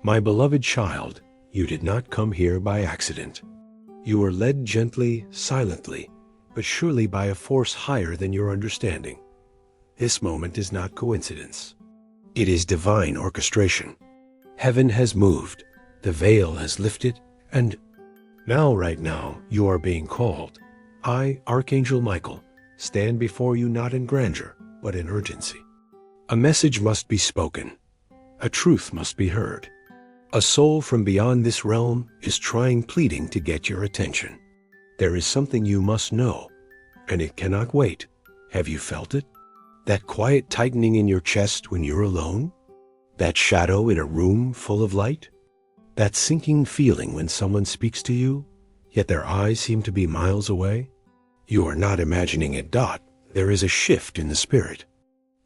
My beloved child, you did not come here by accident. You were led gently, silently, but surely by a force higher than your understanding. This moment is not coincidence. It is divine orchestration. Heaven has moved, the veil has lifted, and now, right now, you are being called. I, Archangel Michael, stand before you not in grandeur, but in urgency. A message must be spoken. A truth must be heard. A soul from beyond this realm is pleading to get your attention. There is something you must know, and it cannot wait. Have you felt it? That quiet tightening in your chest when you're alone? That shadow in a room full of light? That sinking feeling when someone speaks to you, yet their eyes seem to be miles away? You are not imagining it, Dot. There is a shift in the spirit.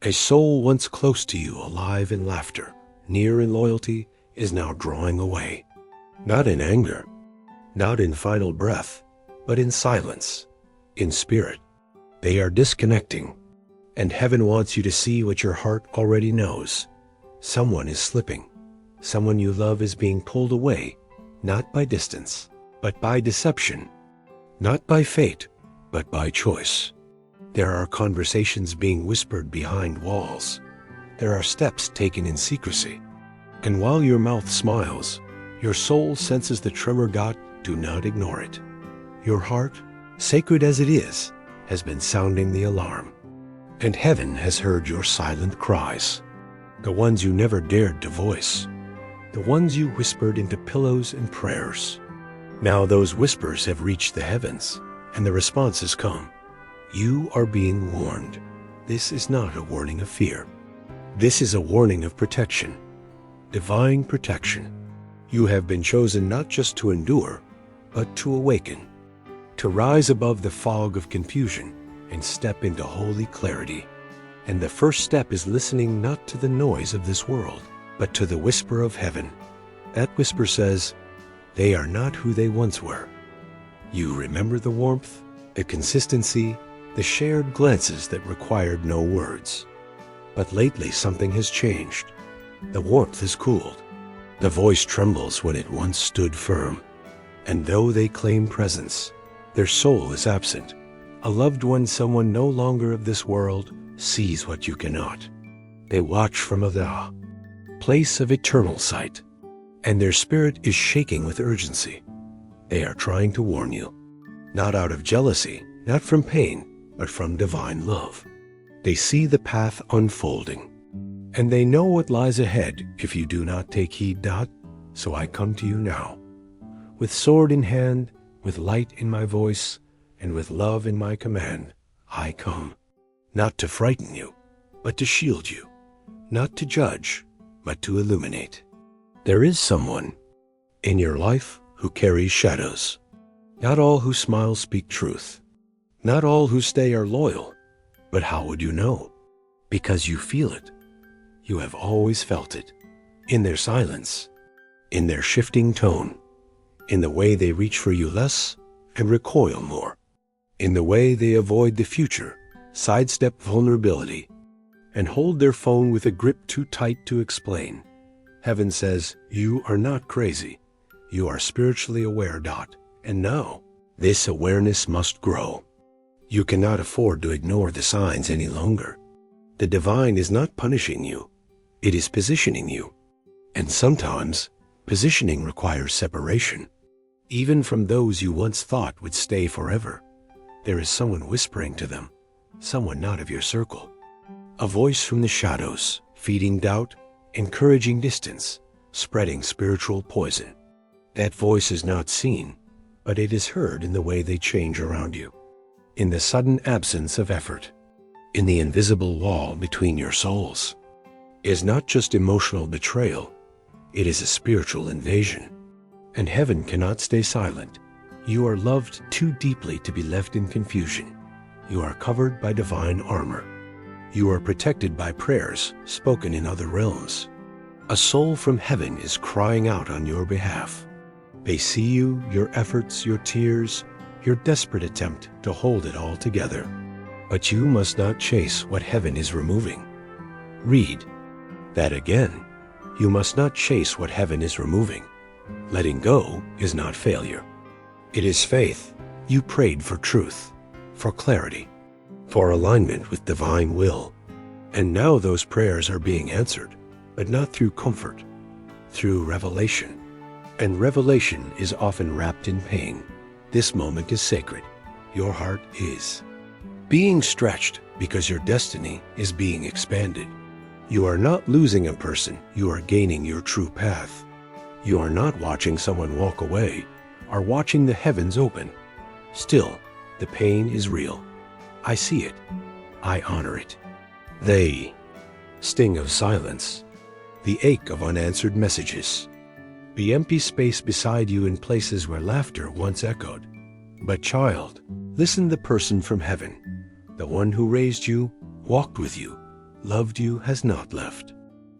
A soul once close to you, alive in laughter, near in loyalty, is now drawing away. Not in anger, not in final breath, but in silence, in spirit. They are disconnecting, and heaven wants you to see what your heart already knows. Someone is slipping. Someone you love is being pulled away, not by distance, but by deception. Not by fate, but by choice. There are conversations being whispered behind walls. There are steps taken in secrecy. And while your mouth smiles, your soul senses the tremor. God, do not ignore it. Your heart, sacred as it is, has been sounding the alarm. And heaven has heard your silent cries. The ones you never dared to voice. The ones you whispered into pillows and prayers. Now those whispers have reached the heavens, and the response has come. You are being warned. This is not a warning of fear. This is a warning of protection. Divine protection. You have been chosen not just to endure, but to awaken. To rise above the fog of confusion and step into holy clarity. And the first step is listening not to the noise of this world, but to the whisper of heaven. That whisper says, they are not who they once were. You remember the warmth, the consistency, the shared glances that required no words. But lately something has changed. The warmth has cooled. The voice trembles when it once stood firm. And though they claim presence, their soul is absent. A loved one, someone no longer of this world, sees what you cannot. They watch from a place of eternal sight, and their spirit is shaking with urgency. They are trying to warn you, not out of jealousy, not from pain, but from divine love. They see the path unfolding, and they know what lies ahead if you do not take heed. Dot. So I come to you now, with sword in hand, with light in my voice, and with love in my command. I come, not to frighten you, but to shield you, not to judge, but to illuminate. There is someone in your life who carries shadows. Not all who smile speak truth. Not all who stay are loyal. But how would you know? Because you feel it. You have always felt it. In their silence, in their shifting tone, in the way they reach for you less and recoil more, in the way they avoid the future, sidestep vulnerability, and hold their phone with a grip too tight to explain. Heaven says, you are not crazy. You are spiritually aware. Dot. And no, this awareness must grow. You cannot afford to ignore the signs any longer. The divine is not punishing you. It is positioning you. And sometimes, positioning requires separation. Even from those you once thought would stay forever, there is someone whispering to them, someone not of your circle. A voice from the shadows, feeding doubt, encouraging distance, spreading spiritual poison. That voice is not seen, but it is heard in the way they change around you, in the sudden absence of effort, in the invisible wall between your souls. It is not just emotional betrayal, it is a spiritual invasion. And heaven cannot stay silent. You are loved too deeply to be left in confusion. You are covered by divine armor. You are protected by prayers spoken in other realms. A soul from heaven is crying out on your behalf. They see you, your efforts, your tears, your desperate attempt to hold it all together. But you must not chase what heaven is removing. Read that again. You must not chase what heaven is removing. Letting go is not failure. It is faith. You prayed for truth, for clarity, for alignment with divine will. And now those prayers are being answered, but not through comfort, through revelation. And revelation is often wrapped in pain. This moment is sacred. Your heart is being stretched because your destiny is being expanded. You are not losing a person, you are gaining your true path. You are not watching someone walk away, are watching the heavens open. Still, the pain is real. I see it. I honor it. The sting of silence, the ache of unanswered messages, the empty space beside you in places where laughter once echoed. But child, listen, the person from heaven, the one who raised you, walked with you, loved you, has not left.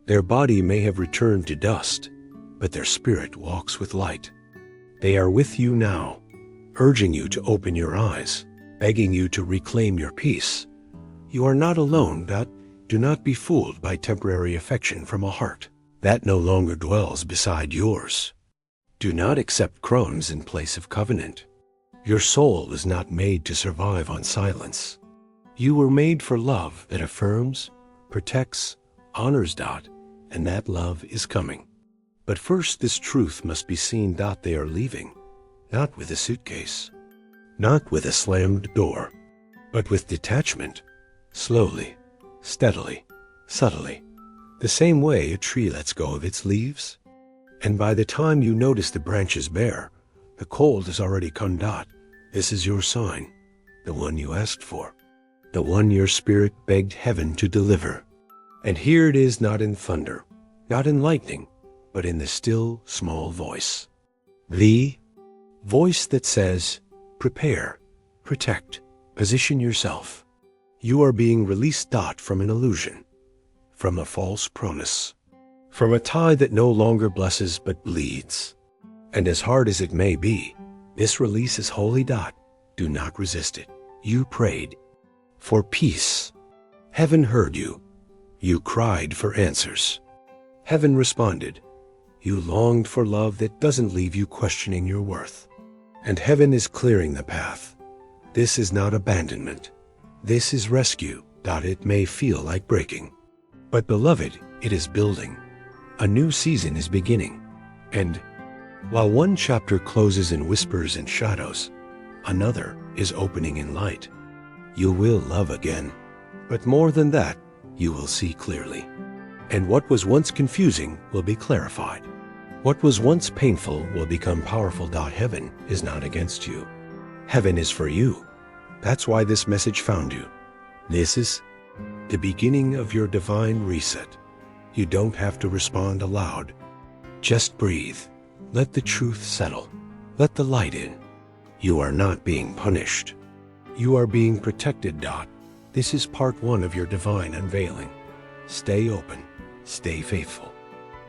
Their body may have returned to dust, but their spirit walks with light. They are with you now, urging you to open your eyes, begging you to reclaim your peace. You are not alone. Do not be fooled by temporary affection from a heart that no longer dwells beside yours. Do not accept crumbs in place of covenant. Your soul is not made to survive on silence. You were made for love that affirms, protects, honors. And that love is coming. But first this truth must be seen. They are leaving, not with a suitcase, not with a slammed door, but with detachment, slowly, steadily, subtly, the same way a tree lets go of its leaves. And by the time you notice the branches bare, the cold has already come. This is your sign, the one you asked for, the one your spirit begged heaven to deliver. And here it is, not in thunder, not in lightning, but in the still, small voice. The voice that says, prepare, protect, position yourself. You are being released. From an illusion, from a false promise, from a tie that no longer blesses but bleeds. And as hard as it may be, this release is holy. Do not resist it. You prayed for peace. Heaven heard you. You cried for answers. Heaven responded. You longed for love that doesn't leave you questioning your worth. And heaven is clearing the path. This is not abandonment. This is rescue. It may feel like breaking, but beloved, it is building. A new season is beginning. And while one chapter closes in whispers and shadows, another is opening in light. You will love again, but more than that, you will see clearly. And what was once confusing will be clarified. What was once painful will become powerful. Heaven is not against you. Heaven is for you. That's why this message found you. This is the beginning of your divine reset. You don't have to respond aloud. Just breathe. Let the truth settle. Let the light in. You are not being punished. You are being protected. This is part 1 of your divine unveiling. Stay open. Stay faithful.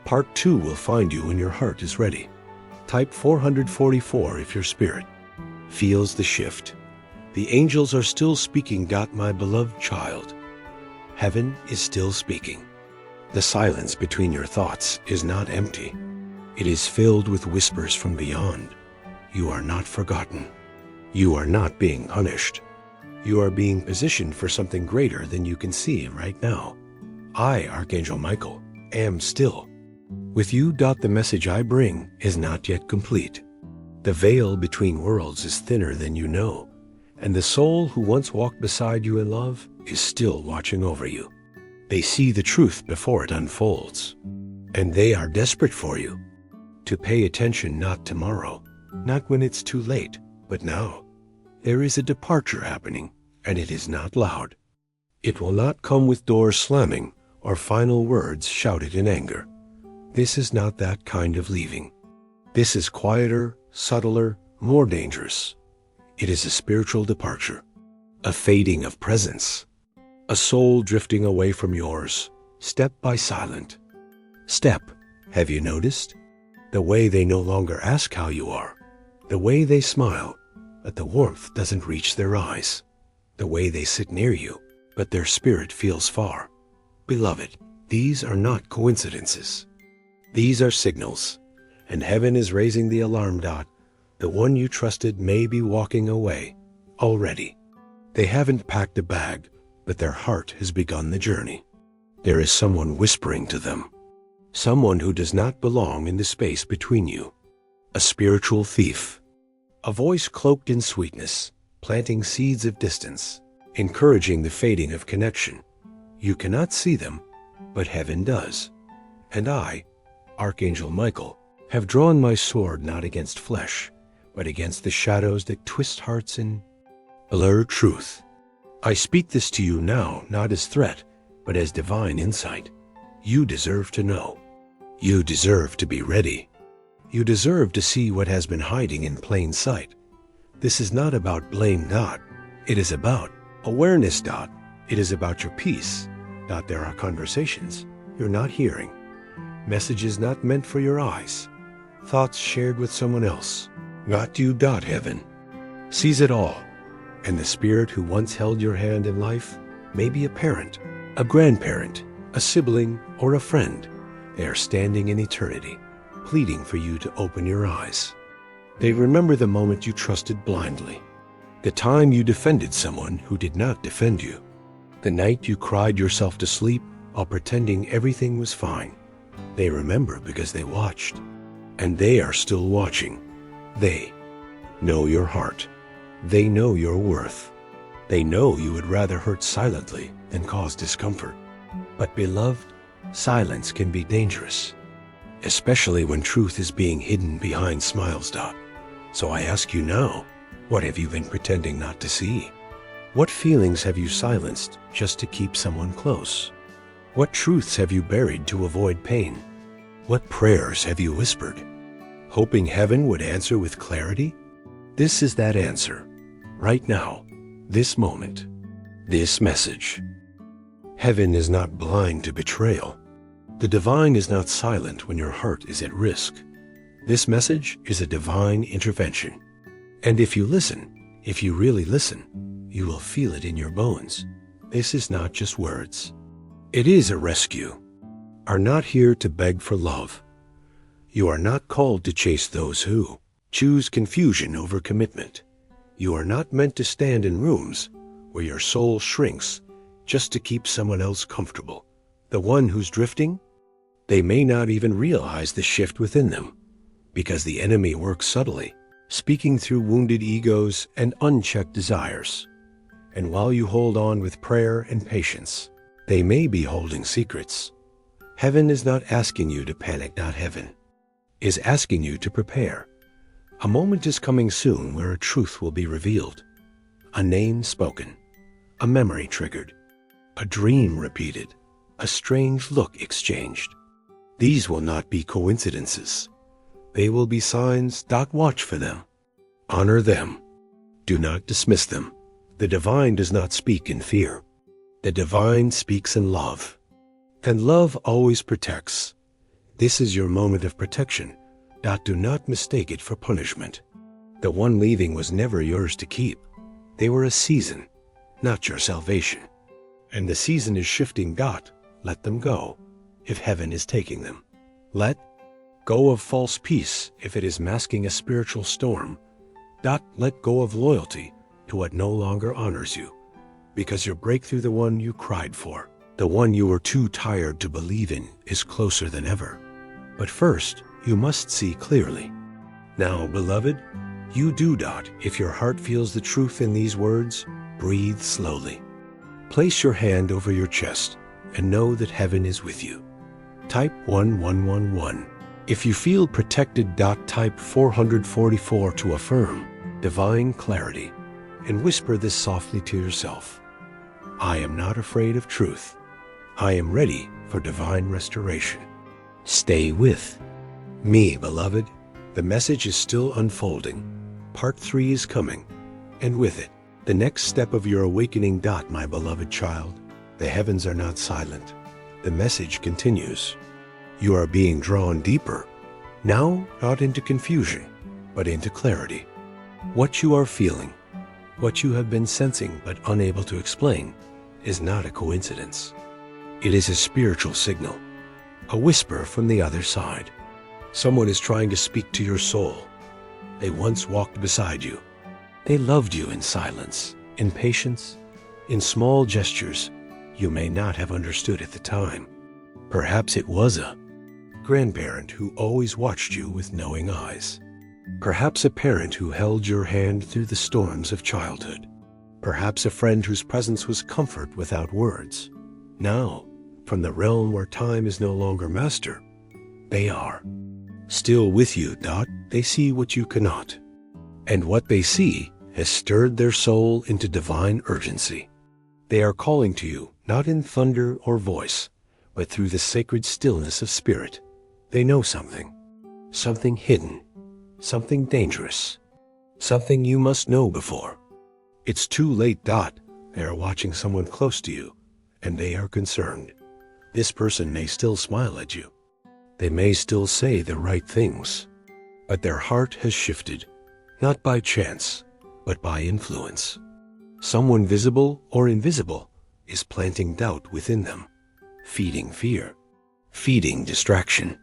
Part 2 will find you when your heart is ready. Type 444 if your spirit feels the shift. The angels are still speaking. My beloved child, heaven is still speaking. The silence between your thoughts is not empty. It is filled with whispers from beyond. You are not forgotten. You are not being punished. You are being positioned for something greater than you can see right now. I, Archangel Michael, am still with you. The message I bring is not yet complete. The veil between worlds is thinner than you know, and the soul who once walked beside you in love is still watching over you. They see the truth before it unfolds, and they are desperate for you to pay attention. Not tomorrow, not when it's too late, but now. There is a departure happening, and it is not loud. It will not come with doors slamming or final words shouted in anger. This is not that kind of leaving. This is quieter, subtler, more dangerous. It is a spiritual departure, a fading of presence, a soul drifting away from yours, step by silent step. Have you noticed? The way they no longer ask how you are, the way they smile, but the warmth doesn't reach their eyes, the way they sit near you, but their spirit feels far. Beloved, these are not coincidences. These are signals, and heaven is raising the alarm. The one you trusted may be walking away already. They haven't packed a bag, but their heart has begun the journey. There is someone whispering to them, someone who does not belong in the space between you, a spiritual thief, a voice cloaked in sweetness, planting seeds of distance, encouraging the fading of connection. You cannot see them, but heaven does. And I, Archangel Michael, have drawn my sword not against flesh, but against the shadows that twist hearts and blur truth. I speak this to you now, not as threat, but as divine insight. You deserve to know. You deserve to be ready. You deserve to see what has been hiding in plain sight. This is not about blame. It is about awareness. It is about your peace. There are conversations you're not hearing, messages not meant for your eyes, thoughts shared with someone else, not you. Heaven sees it all, and the spirit who once held your hand in life may be a parent, a grandparent, a sibling, or a friend. They are standing in eternity, pleading for you to open your eyes. They remember the moment you trusted blindly, the time you defended someone who did not defend you, the night you cried yourself to sleep while pretending everything was fine. They remember because they watched, and they are still watching. They know your heart. They know your worth. They know you would rather hurt silently than cause discomfort. But beloved, silence can be dangerous, especially when truth is being hidden behind smiles. So I ask you now, what have you been pretending not to see? What feelings have you silenced just to keep someone close? What truths have you buried to avoid pain? What prayers have you whispered, hoping heaven would answer with clarity? This is that answer, right now, this moment, this message. Heaven is not blind to betrayal. The divine is not silent when your heart is at risk. This message is a divine intervention. And if you listen, if you really listen, you will feel it in your bones. This is not just words. It is a rescue. Are not here to beg for love. You are not called to chase those who choose confusion over commitment. You are not meant to stand in rooms where your soul shrinks just to keep someone else comfortable. The one who's drifting, they may not even realize the shift within them, because the enemy works subtly, speaking through wounded egos and unchecked desires. And while you hold on with prayer and patience, they may be holding secrets. Heaven is not asking you to panic. Heaven is asking you to prepare. A moment is coming soon where a truth will be revealed, a name spoken, a memory triggered, a dream repeated, a strange look exchanged. These will not be coincidences. They will be signs. Watch for them. Honor them. Do not dismiss them. The divine does not speak in fear. The divine speaks in love. And love always protects. This is your moment of protection. Do not mistake it for punishment. The one leaving was never yours to keep. They were a season, not your salvation. And the season is shifting. Let them go if heaven is taking them. Let go of false peace if it is masking a spiritual storm. Let go of loyalty to what no longer honors you, because your breakthrough, the one you cried for, the one you were too tired to believe in, is closer than ever. But first, you must see clearly. Now, beloved, you do. If your heart feels the truth in these words, breathe slowly. Place your hand over your chest and know that heaven is with you. Type 1111. If you feel protected, type 444 to affirm divine clarity and whisper this softly to yourself. I am not afraid of truth. I am ready for divine restoration. Stay with me, beloved. The message is still unfolding. Part 3 is coming, and with it, the next step of your awakening. My beloved child, the heavens are not silent. The message continues. You are being drawn deeper, now not into confusion, but into clarity. What you are feeling, what you have been sensing but unable to explain, is not a coincidence. It is a spiritual signal. A whisper from the other side. Someone is trying to speak to your soul. They once walked beside you. They loved you in silence, in patience, in small gestures you may not have understood at the time. Perhaps it was a grandparent who always watched you with knowing eyes. Perhaps a parent who held your hand through the storms of childhood. Perhaps a friend whose presence was comfort without words. Now, from the realm where time is no longer master, they are still with you. They see what you cannot. And what they see has stirred their soul into divine urgency. They are calling to you, not in thunder or voice, but through the sacred stillness of spirit. They know something hidden, something dangerous, something you must know before. It's too late. They are watching someone close to you, and they are concerned. This person may still smile at you. They may still say the right things, but their heart has shifted, not by chance, but by influence. Someone visible or invisible is planting doubt within them, feeding fear, feeding distraction,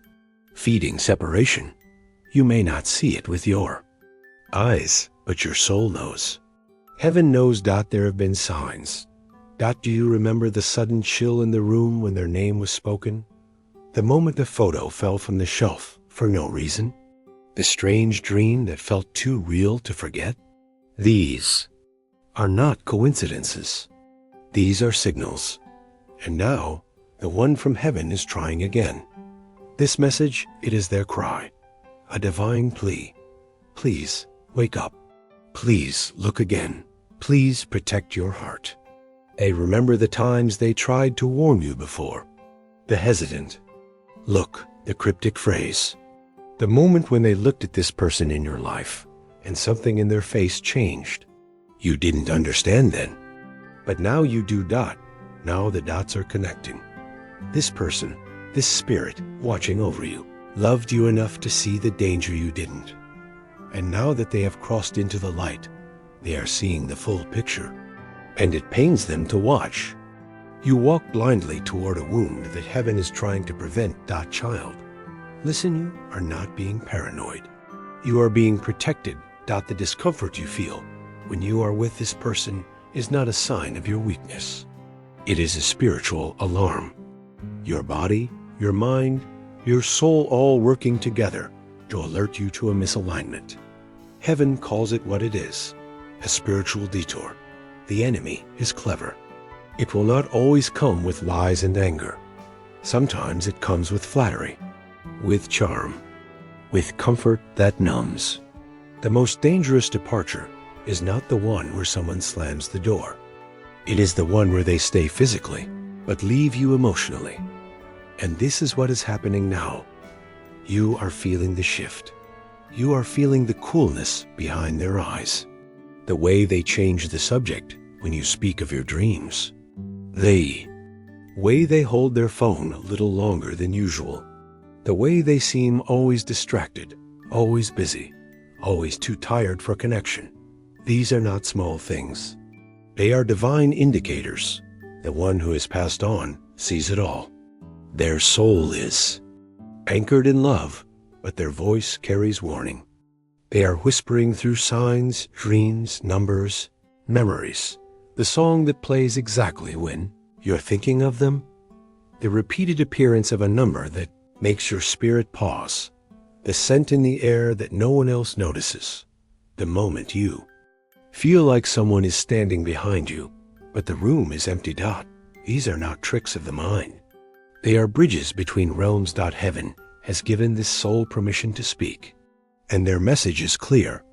feeding separation. You may not see it with your eyes, but your soul knows. Heaven knows. There have been signs. Do you remember the sudden chill in the room when their name was spoken? The moment the photo fell from the shelf for no reason? The strange dream that felt too real to forget? These are not coincidences. These are signals. And now, the one from heaven is trying again. This message, it is their cry, a divine plea. Please, wake up. Please, look again. Please protect your heart. Remember the times they tried to warn you before. The hesitant look, the cryptic phrase. The moment when they looked at this person in your life, and something in their face changed. You didn't understand then, but now you do. Now the dots are connecting. This person, this spirit watching over you, loved you enough to see the danger you didn't. And now that they have crossed into the light, they are seeing the full picture. And it pains them to watch. You walk blindly toward a wound that heaven is trying to prevent. Child, listen, you are not being paranoid. You are being protected. The discomfort you feel when you are with this person is not a sign of your weakness. It is a spiritual alarm. Your body, your mind, your soul all working together to alert you to a misalignment. Heaven calls it what it is, a spiritual detour. The enemy is clever. It will not always come with lies and anger. Sometimes it comes with flattery, with charm, with comfort that numbs. The most dangerous departure is not the one where someone slams the door. It is the one where they stay physically, but leave you emotionally. And this is what is happening now. You are feeling the shift. You are feeling the coolness behind their eyes. The way they change the subject when you speak of your dreams. The way they hold their phone a little longer than usual. The way they seem always distracted, always busy, always too tired for connection. These are not small things. They are divine indicators. The one who has passed on sees it all. Their soul is anchored in love, but their voice carries warning. They are whispering through signs, dreams, numbers, memories. The song that plays exactly when you're thinking of them. The repeated appearance of a number that makes your spirit pause. The scent in the air that no one else notices. The moment you feel like someone is standing behind you, but the room is empty. These are not tricks of the mind. They are bridges between realms. Heaven has given this soul permission to speak. And their message is clear.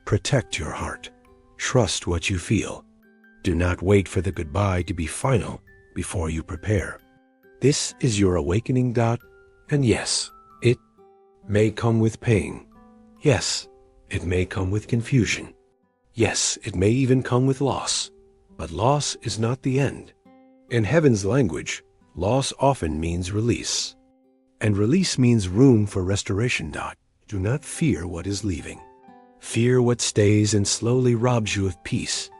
Protect your heart. Trust what you feel. Do not wait for the goodbye to be final before you prepare. This is your awakening. And yes, it may come with pain. Yes, it may come with confusion. Yes, it may even come with loss. But loss is not the end. In heaven's language, loss often means release. And release means room for restoration. Do not fear what is leaving. Fear what stays and slowly robs you of peace.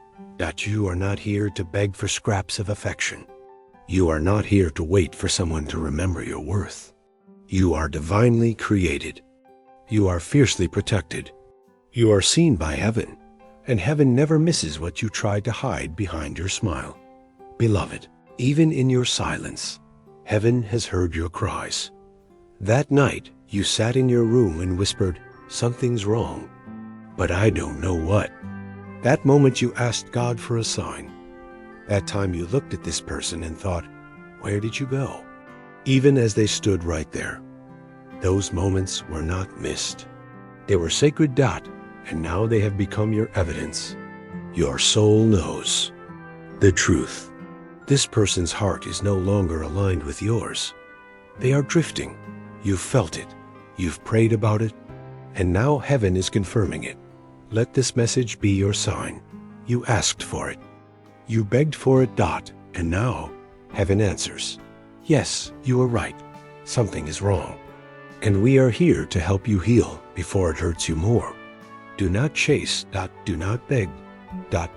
You are not here to beg for scraps of affection. You are not here to wait for someone to remember your worth. You are divinely created. You are fiercely protected. You are seen by heaven, and heaven never misses what you tried to hide behind your smile. Beloved, even in your silence, heaven has heard your cries. That night, you sat in your room and whispered, "Something's wrong, but I don't know what." That moment you asked God for a sign. That time you looked at this person and thought, "Where did you go?" Even as they stood right there. Those moments were not missed. They were sacred, and now they have become your evidence. Your soul knows the truth. This person's heart is no longer aligned with yours. They are drifting. You've felt it. You've prayed about it. And now heaven is confirming it. Let this message be your sign. You asked for it. You begged for it, and now heaven answers. Yes, you are right. Something is wrong. And we are here to help you heal before it hurts you more. Do not chase, do not beg,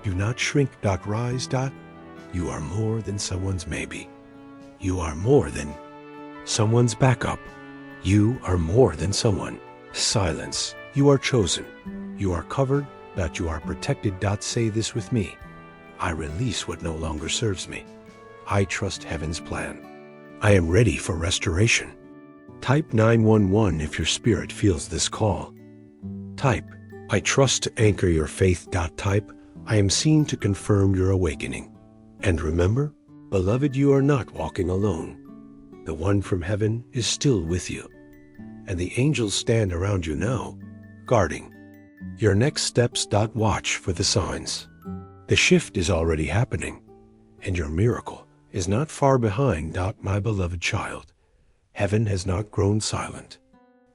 do not shrink, rise, You are more than someone's maybe. You are more than someone's backup. You are more than someone. Silence. You are chosen. You are covered, you are protected. Say this with me. I release what no longer serves me. I trust heaven's plan. I am ready for restoration. Type 911 if your spirit feels this call. Type, I trust to anchor your faith. Type, I am seen to confirm your awakening. And remember, beloved, you are not walking alone. The one from heaven is still with you. And the angels stand around you now, guarding your next steps. Watch for the signs. The shift is already happening, and your miracle is not far behind. My beloved child, heaven has not grown silent.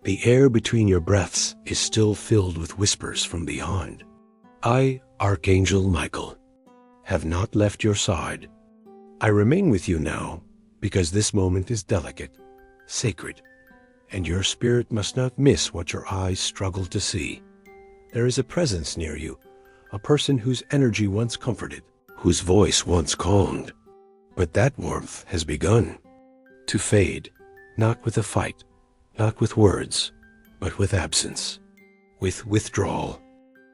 The air between your breaths is still filled with whispers from beyond. I, Archangel Michael, have not left your side. I remain with you now because this moment is delicate, sacred, and your spirit must not miss what your eyes struggle to see. There is a presence near you, a person whose energy once comforted, whose voice once calmed. But that warmth has begun to fade, not with a fight, not with words, but with absence, with withdrawal,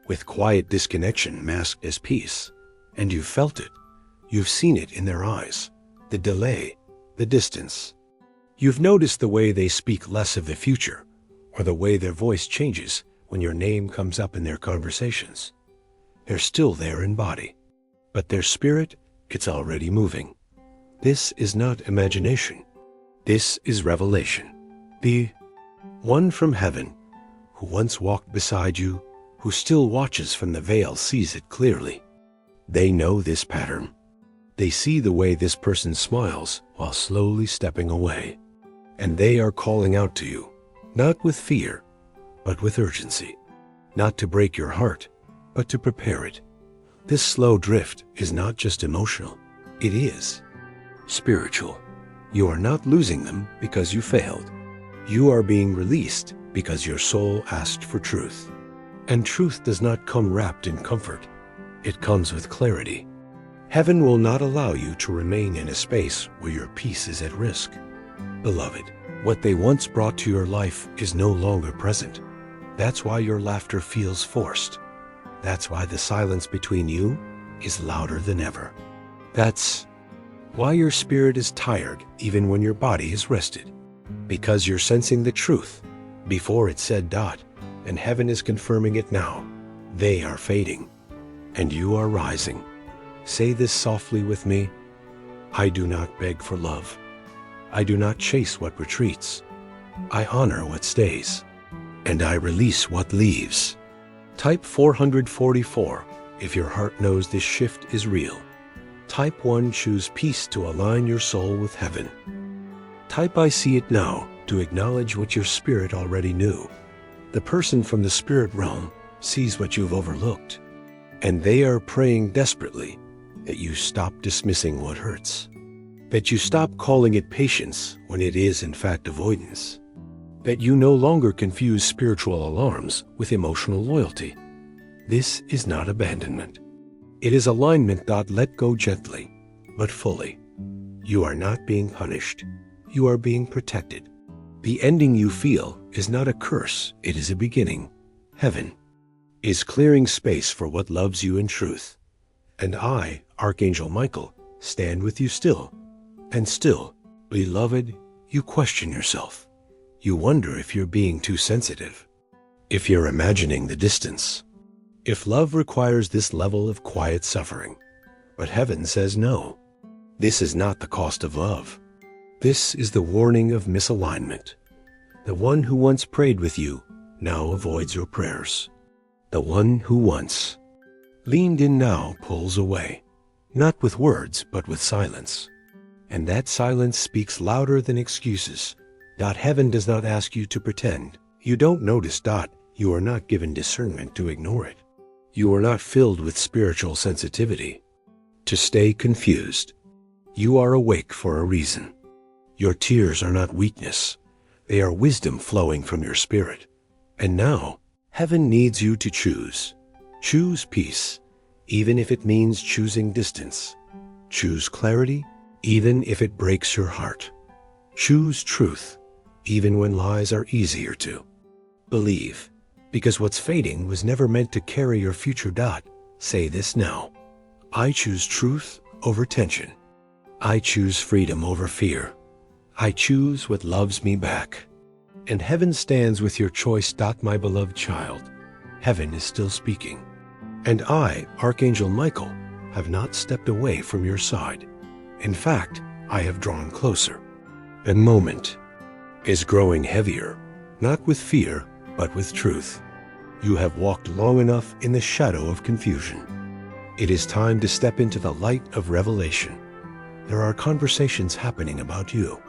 with quiet disconnection masked as peace. And you've felt it. You've seen it in their eyes, the delay, the distance. You've noticed the way they speak less of the future, or the way their voice changes when your name comes up in their conversations. They're still there in body, but their spirit, it's already moving. This is not imagination. This is revelation. The one from heaven, who once walked beside you, who still watches from the veil, sees it clearly. They know this pattern. They see the way this person smiles while slowly stepping away. And they are calling out to you, not with fear, but with urgency. Not to break your heart, but to prepare it. This slow drift is not just emotional. It is spiritual. You are not losing them because you failed. You are being released because your soul asked for truth. And truth does not come wrapped in comfort. It comes with clarity. Heaven will not allow you to remain in a space where your peace is at risk. Beloved, what they once brought to your life is no longer present. That's why your laughter feels forced. That's why the silence between you is louder than ever. That's why your spirit is tired even when your body is rested. Because you're sensing the truth before it said . And heaven is confirming it now. They are fading, and you are rising. Say this softly with me. I do not beg for love. I do not chase what retreats. I honor what stays, and I release what leaves. Type 444 if your heart knows this shift is real. Type 1, choose peace to align your soul with heaven. Type I see it now to acknowledge what your spirit already knew. The person from the spirit realm sees what you've overlooked, and they are praying desperately that you stop dismissing what hurts, that you stop calling it patience when it is in fact avoidance, that you no longer confuse spiritual alarms with emotional loyalty. This is not abandonment. It is alignment. Let go gently, but fully. You are not being punished. You are being protected. The ending you feel is not a curse, it is a beginning. Heaven is clearing space for what loves you in truth. And I, Archangel Michael, stand with you still. And still, beloved, you question yourself. You wonder if you're being too sensitive, if you're imagining the distance, if love requires this level of quiet suffering. But heaven says no. This is not the cost of love. This is the warning of misalignment. The one who once prayed with you now avoids your prayers. The one who once leaned in now pulls away, not with words, but with silence. And that silence speaks louder than excuses. Heaven does not ask you to pretend. You don't notice. You are not given discernment to ignore it. You are not filled with spiritual sensitivity to stay confused. You are awake for a reason. Your tears are not weakness. They are wisdom flowing from your spirit. And now, heaven needs you to choose. Choose peace, even if it means choosing distance. Choose clarity, even if it breaks your heart. Choose truth, even when lies are easier to believe. Because what's fading was never meant to carry your future. Say this now. I choose truth over tension. I choose freedom over fear. I choose what loves me back. And heaven stands with your choice. My beloved child, heaven is still speaking. And I, Archangel Michael, have not stepped away from your side. In fact, I have drawn closer. The moment is growing heavier, not with fear, but with truth. You have walked long enough in the shadow of confusion. It is time to step into the light of revelation. There are conversations happening about you.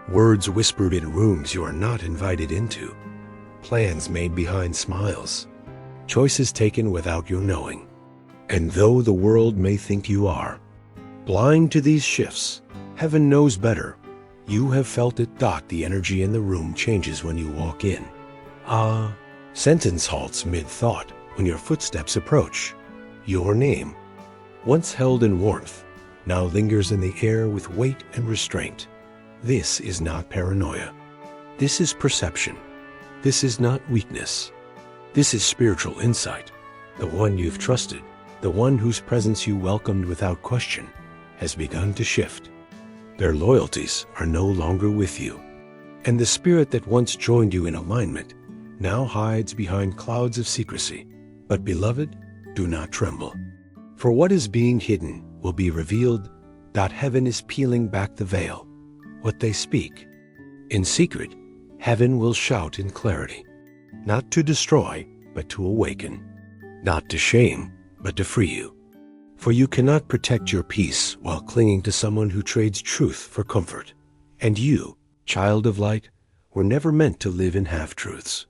Words whispered in rooms you are not invited into. Plans made behind smiles. Choices taken without your knowing. And though the world may think you are blind to these shifts, heaven knows better. You have felt it. The energy in the room changes when you walk in. Sentence halts mid-thought when your footsteps approach. Your name, once held in warmth, now lingers in the air with weight and restraint. This is not paranoia. This is perception. This is not weakness. This is spiritual insight. The one you've trusted, the one whose presence you welcomed without question, has begun to shift. Their loyalties are no longer with you. And the spirit that once joined you in alignment now hides behind clouds of secrecy. But beloved, do not tremble. For what is being hidden will be revealed. Heaven is peeling back the veil. What they speak in secret, heaven will shout in clarity. Not to destroy, but to awaken. Not to shame, but to free you. For you cannot protect your peace while clinging to someone who trades truth for comfort. And you, child of light, were never meant to live in half-truths.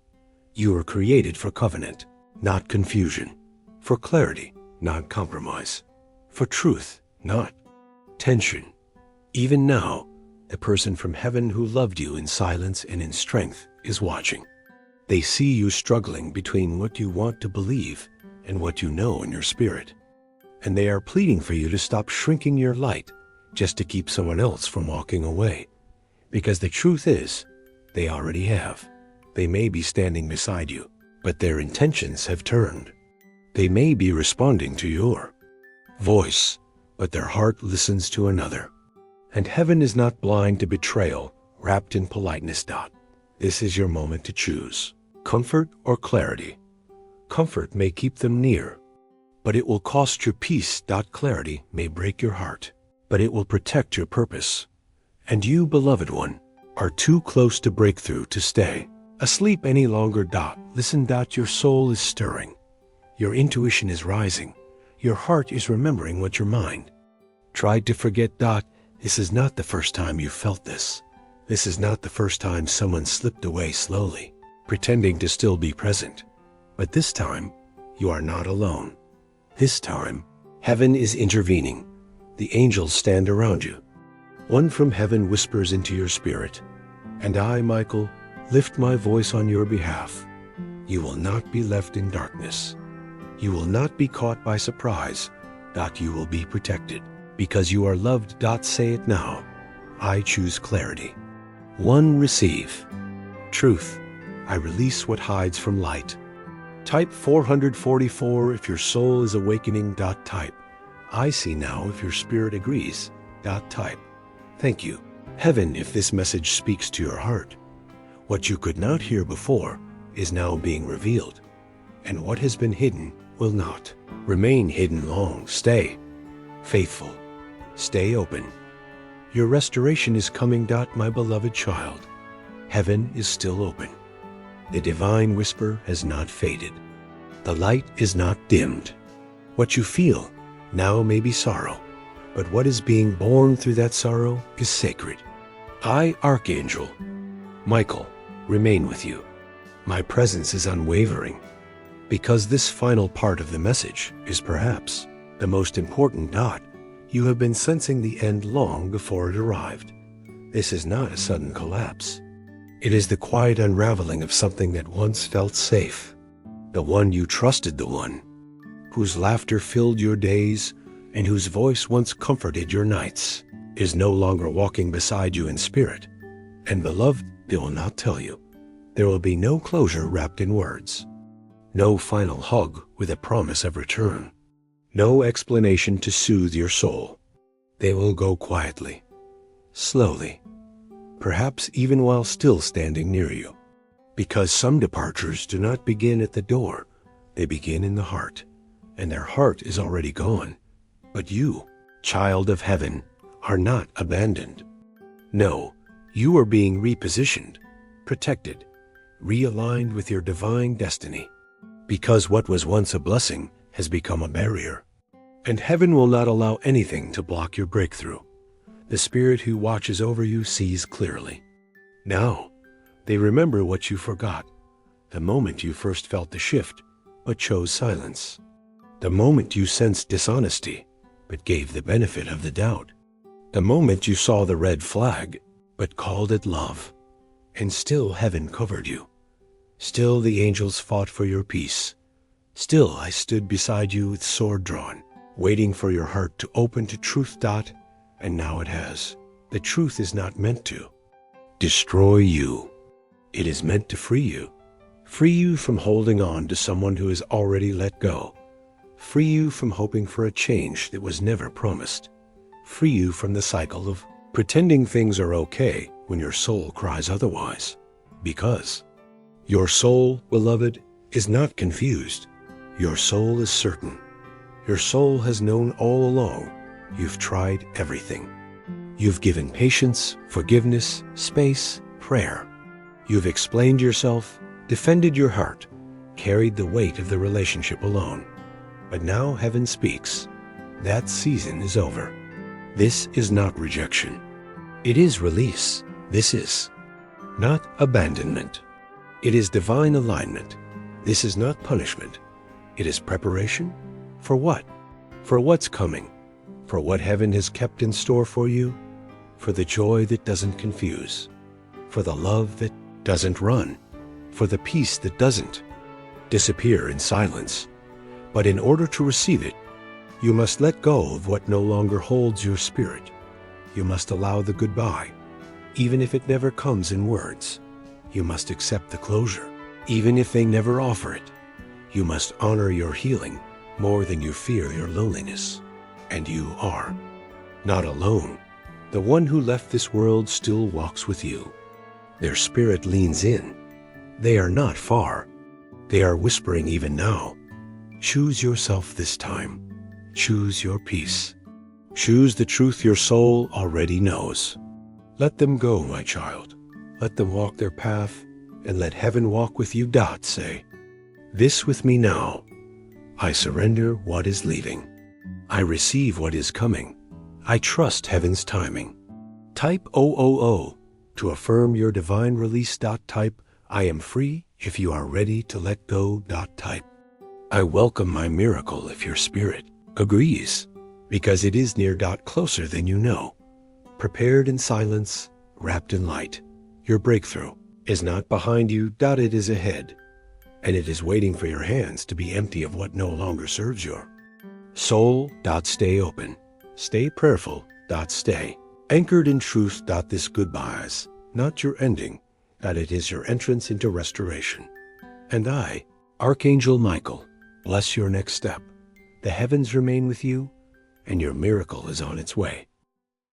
You were created for covenant, not confusion. For clarity, not compromise. For truth, not tension. Even now, the person from heaven who loved you in silence and in strength is watching. They see you struggling between what you want to believe and what you know in your spirit. And they are pleading for you to stop shrinking your light just to keep someone else from walking away. Because the truth is, they already have. They may be standing beside you, but their intentions have turned. They may be responding to your voice, but their heart listens to another. And heaven is not blind to betrayal wrapped in politeness. This is your moment to choose comfort or clarity. Comfort may keep them near, but it will cost your peace. Clarity may break your heart, but it will protect your purpose. And you, beloved one, are too close to breakthrough to stay asleep any longer. Listen. Your soul is stirring. Your intuition is rising. Your heart is remembering what your mind tried to forget. This is not the first time you felt this. This is not the first time someone slipped away slowly, pretending to still be present. But this time, you are not alone. This time, heaven is intervening. The angels stand around you. One from heaven whispers into your spirit, and I, Michael, lift my voice on your behalf. You will not be left in darkness. You will not be caught by surprise. You will be protected, because you are loved. Say it now. I choose clarity. 1. Receive. Truth. I release what hides from light. Type 444 if your soul is awakening. Type I see now if your spirit agrees. Type thank you, Heaven, if this message speaks to your heart. What you could not hear before is now being revealed, and what has been hidden will not remain hidden long. Stay faithful. Stay open. Your restoration is coming. My beloved child, heaven is still open. The divine whisper has not faded. The light is not dimmed. What you feel now may be sorrow, but what is being born through that sorrow is sacred. I, Archangel Michael, remain with you. My presence is unwavering, because this final part of the message is perhaps the most important. You have been sensing the end long before it arrived. This is not a sudden collapse. It is the quiet unraveling of something that once felt safe. The one you trusted, the one whose laughter filled your days and whose voice once comforted your nights, is no longer walking beside you in spirit. And beloved, they will not tell you. There will be no closure wrapped in words. No final hug with a promise of return. No explanation to soothe your soul. They will go quietly, slowly, perhaps even while still standing near you. Because some departures do not begin at the door, they begin in the heart, and their heart is already gone. But you, child of heaven, are not abandoned. No, you are being repositioned, protected, realigned with your divine destiny. Because what was once a blessing has become a barrier. And heaven will not allow anything to block your breakthrough. The Spirit who watches over you sees clearly. Now, they remember what you forgot. The moment you first felt the shift, but chose silence. The moment you sensed dishonesty, but gave the benefit of the doubt. The moment you saw the red flag, but called it love. And still heaven covered you. Still the angels fought for your peace. Still I stood beside you with sword drawn, waiting for your heart to open to truth. And now it has. The truth is not meant to destroy you. It is meant to free you. Free you from holding on to someone who has already let go. Free you from hoping for a change that was never promised. Free you from the cycle of pretending things are okay when your soul cries otherwise. Because your soul, beloved, is not confused. Your soul is certain. Your soul has known all along. You've tried everything. You've given patience, forgiveness, space, prayer. You've explained yourself, defended your heart, carried the weight of the relationship alone. But now heaven speaks. That season is over. This is not rejection. It is release. This is not abandonment. It is divine alignment. This is not punishment. It is preparation. For what? For what's coming. For what heaven has kept in store for you. For the joy that doesn't confuse. For the love that doesn't run. For the peace that doesn't disappear in silence. But in order to receive it, you must let go of what no longer holds your spirit. You must allow the goodbye, even if it never comes in words. You must accept the closure, even if they never offer it. You must honor your healing more than you fear your loneliness. And you are not alone. The one who left this world still walks with you. Their spirit leans in. They are not far. They are whispering even now. Choose yourself this time. Choose your peace. Choose the truth your soul already knows. Let them go, my child. Let them walk their path, and let heaven walk with you. Say this with me now. I surrender what is leaving. I receive what is coming. I trust heaven's timing. Type 000 to affirm your divine release. Type I am free if you are ready to let go. Type I welcome my miracle if your spirit agrees, because it is near. Closer than you know. Prepared in silence, wrapped in light. Your breakthrough is not behind you. It is ahead, and it is waiting for your hands to be empty of what no longer serves your soul. Stay open. Stay prayerful. Stay Anchored in truth. This goodbye is not your ending, that it is your entrance into restoration. And I, Archangel Michael, bless your next step. The heavens remain with you, and your miracle is on its way.